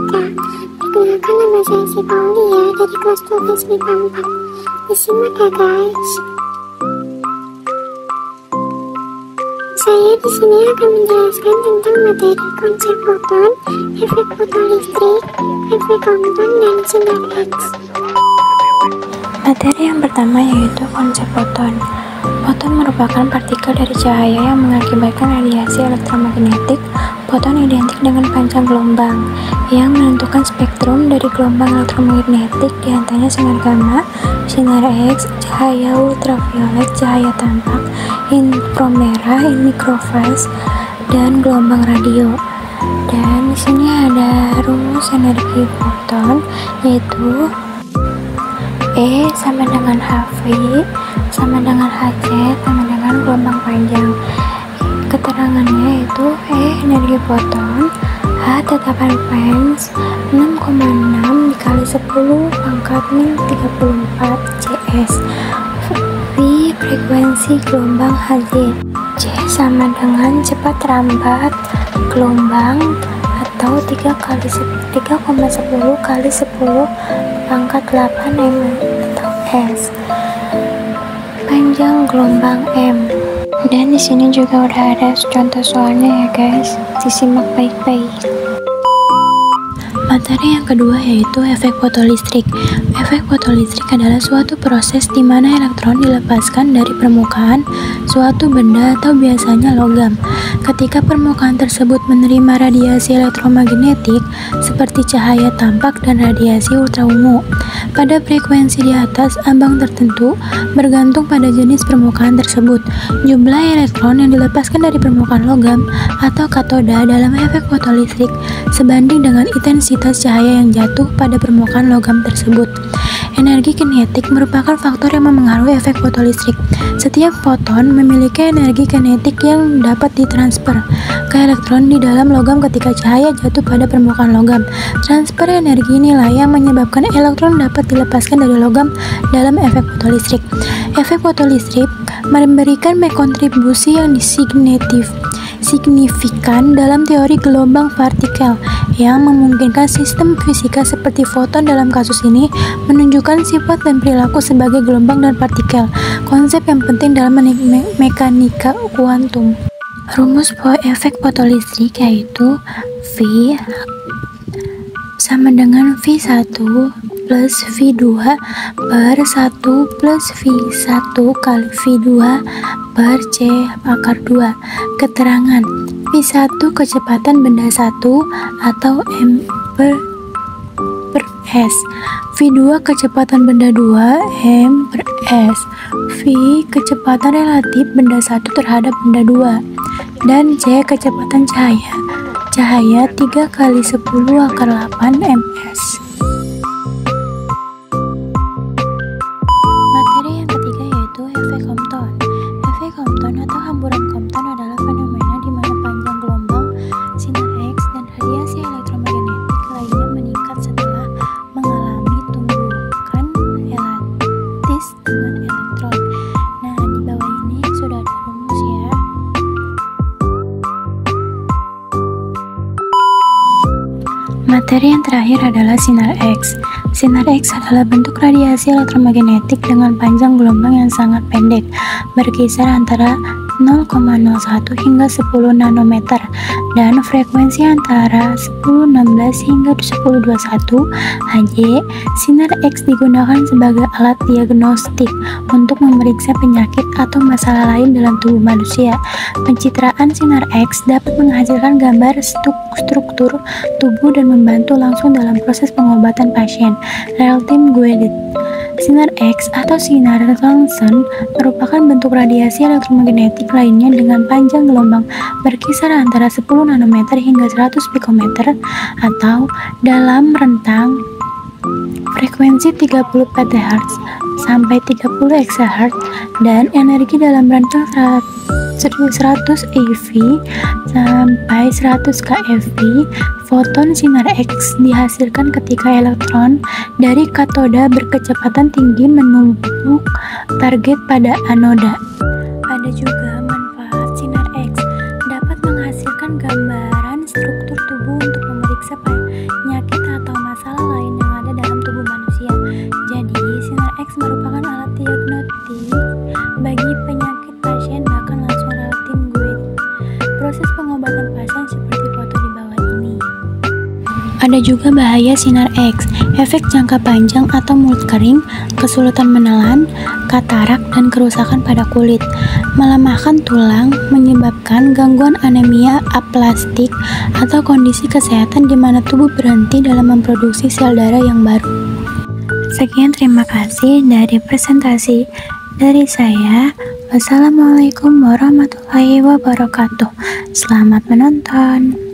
Fisika. Perkenalkan, nama saya si Pauli ya, dari kelas 12 MIPA 4. Disimak ya guys. Saya di sini akan menjelaskan tentang materi konsep foton, efek fotolistrik, efek Compton, dan sinar X. Materi yang pertama yaitu konsep foton. Foton merupakan partikel dari cahaya yang mengakibatkan radiasi elektromagnetik. Foton identik dengan panjang gelombang yang menentukan spektrum dari gelombang elektromagnetik, diantaranya sinar gamma, sinar X, cahaya ultraviolet, cahaya tampak, inframerah, microwave, dan gelombang radio. Dan di sini ada rumus energi foton, yaitu E sama dengan HV sama dengan HC sama dengan gelombang panjang. Keterangannya yaitu E energi foton, H tetapan Planck 6,6 dikali 10 pangkat min 34 CS, V frekuensi gelombang Hz, C sama dengan cepat rambat gelombang atau 3,10 kali 10 pangkat 8 M atau S, panjang gelombang M. Dan di sini juga udah ada contoh soalnya ya guys, disimak baik-baik. Materi yang kedua yaitu efek fotolistrik. Efek fotolistrik adalah suatu proses di mana elektron dilepaskan dari permukaan suatu benda atau biasanya logam. Ketika permukaan tersebut menerima radiasi elektromagnetik seperti cahaya tampak dan radiasi ultraungu pada frekuensi di atas ambang tertentu, bergantung pada jenis permukaan tersebut, jumlah elektron yang dilepaskan dari permukaan logam atau katoda dalam efek fotolistrik sebanding dengan intensitas cahaya yang jatuh pada permukaan logam tersebut. Energi kinetik merupakan faktor yang memengaruhi efek fotolistrik. Setiap foton memiliki energi kinetik yang dapat ditransfer ke elektron di dalam logam ketika cahaya jatuh pada permukaan logam. Transfer energi inilah yang menyebabkan elektron dapat dilepaskan dari logam dalam efek fotolistrik. Efek fotolistrik memberikan kontribusi yang signifikan dalam teori gelombang partikel yang memungkinkan sistem fisika seperti foton dalam kasus ini menunjukkan sifat dan perilaku sebagai gelombang dan partikel, konsep yang penting dalam mekanika kuantum. Rumus efek fotolistrik yaitu V sama dengan V1 plus V2 per 1 plus V1 kali V2 per C akar 2. Keterangan V1 kecepatan benda 1 atau M per S. V2 kecepatan benda 2 M per S. V kecepatan relatif benda 1 terhadap benda 2. Dan C kecepatan cahaya 3 kali 10 akar 8 ms. Materi yang ketiga yaitu efek Compton. Efek Compton atau hamburan Compton adalah fenomena di mana panjang gelombang sinar X dan radiasi elektromagnetik lainnya meningkat setelah mengalami tumbukan lattice dengan elektron. Nah, di bawah ini sudah ada rumus ya. Materi yang terakhir adalah sinar X. Sinar X adalah bentuk radiasi elektromagnetik dengan panjang gelombang yang sangat pendek, berkisar antara 0,01 hingga 10 nanometer dan frekuensi antara 1016 hingga 1021 Hz. Sinar X digunakan sebagai alat diagnostik untuk memeriksa penyakit atau masalah lain dalam tubuh manusia. Pencitraan sinar X dapat menghasilkan gambar struktur tubuh dan membantu langsung dalam proses pengobatan pasien. Real-time guided. Sinar X atau sinar Rangsang merupakan bentuk radiasi elektromagnetik lainnya dengan panjang gelombang berkisar antara 10 nanometer hingga 100 pikometer atau dalam rentang frekuensi 30 PHz sampai 30 EHz dan energi dalam rentang 100 eV sampai 100 keV. Foton sinar X dihasilkan ketika elektron dari katoda berkecepatan tinggi menumpuk target pada anoda. Ada juga manfaat sinar X dapat menghasilkan gambaran struktur tubuh untuk memeriksa penyakit Ada juga bahaya sinar X, efek jangka panjang atau mulut kering, kesulitan menelan, katarak, dan kerusakan pada kulit. Melemahkan tulang, menyebabkan gangguan anemia aplastik atau kondisi kesehatan di mana tubuh berhenti dalam memproduksi sel darah yang baru. Sekian, terima kasih dari presentasi dari saya. Wassalamualaikum warahmatullahi wabarakatuh. Selamat menonton.